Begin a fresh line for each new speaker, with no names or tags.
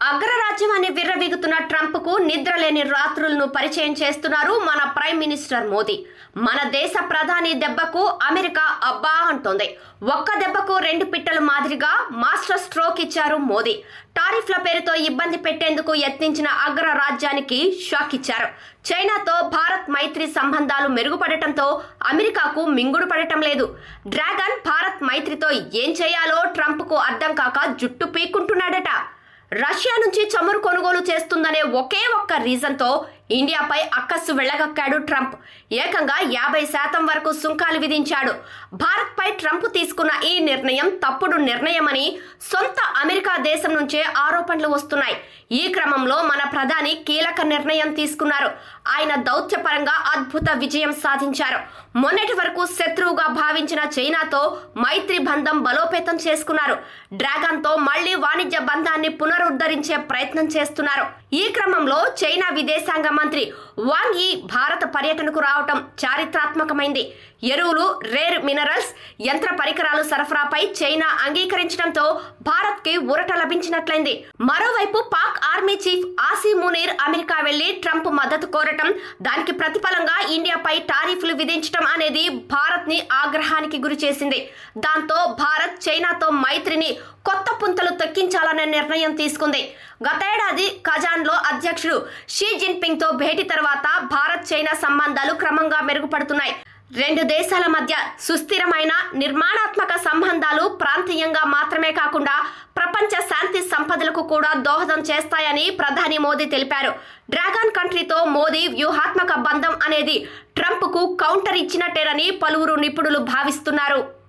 అగ్రరాజ్యం అని విర్రవీగుతున్న ట్రంప్ కు నిద్రలేని రాత్రులను పరిచయం చేస్తున్నారు మన ప్రైమ్ మినిస్టర్ మోదీ. మన దేశ ప్రధాని దెబ్బకు అమెరికా అబ్బా అంటోంది. ఒక్క దెబ్బకు రెండు పిట్టల మాదిరిగా మాస్టర్ స్ట్రోక్ ఇచ్చారు మోదీ. టారిఫ్ల పేరుతో ఇబ్బంది పెట్టేందుకు యత్నించిన అగ్రరాజ్యానికి షాక్ ఇచ్చారు. చైనాతో భారత్ మైత్రి సంబంధాలు మెరుగుపడటంతో అమెరికాకు మింగుడు పడటం లేదు. డ్రాగన్ భారత్ మైత్రితో ఏం చేయాలో ట్రంప్ కు అర్థం కాక జుట్టు పీక్కుంటున్నాడట. రష్యా నుంచి చమురు కొనుగోలు చేస్తుందనే ఒకే ఒక్క రీజన్తో ఇండియాపై అక్కస్సు వెళ్లగక్కాడు ట్రంప్. ఏకంగా 50% వరకు సుంకాలు విధించాడు. భారత్పై ట్రంప్ తీసుకున్న ఈ నిర్ణయం తప్పుడు నిర్ణయమని సొంత అమెరికా దేశం నుంచే ఆరోపణలు వస్తున్నాయి. ఈ క్రమంలో మన ప్రధాని కీలక నిర్ణయం తీసుకున్నారు. ఆయన దౌత్యపరంగా అద్భుత విజయం సాధించారు. మొన్నటి వరకు శత్రువుగా భావించిన చైనాతో మైత్రి బంధం బలోపేతం చేసుకున్నారు. డ్రాగన్తో మళ్లీ వాణిజ్య బంధాన్ని పునరుద్ధరించే ప్రయత్నం చేస్తున్నారు. ఈ క్రమంలో చైనా విదేశాంగ మంత్రి వాంగ్ యీ భారత పర్యటనకు రావటం చారిత్రాత్మకమైంది. ఎరువులు, రేర్ మినరల్స్, యంత్ర పరికరాలు సరఫరాపై చైనా అంగీకరించడంతో భారత్ కి ఊరట లభించినట్లయింది. మరోవైపు Pak army chief Asim Munir America వెళ్లి ట్రంప్ మద్దతు కోరటం, దానికి ప్రతిఫలంగా ఇండియాపై టారిఫ్లు విధించడం అనేది భారత్ ని ఆగ్రహానికి గురి చేసింది. దాంతో భారత్ చైనాతో మైత్రిని కొత్త పుంతలు తొక్కించాలనే నిర్ణయం తీసుకుంది. గతేడాది కజాన్ లో అధ్యక్షుడు షీ జిన్పింగ్ తో భేటీ తర్వాత భారత్ చైనా సంబంధాలు క్రమంగా మెరుగుపడుతున్నాయి. రెండు దేశాల మధ్య సుస్థిరమైన నిర్మాణాత్మక సంబంధాలు ప్రాంతీయంగా మాత్రమే కాకుండా ప్రపంచ శాంతి సంపదలకు కూడా దోహదం చేస్తాయని ప్రధాని మోదీ తెలిపారు. డ్రాగన్ కంట్రీతో మోదీ వ్యూహాత్మక బంధం అనేది ట్రంప్ కు కౌంటర్ ఇచ్చినట్టేనని పలువురు నిపుణులు భావిస్తున్నారు.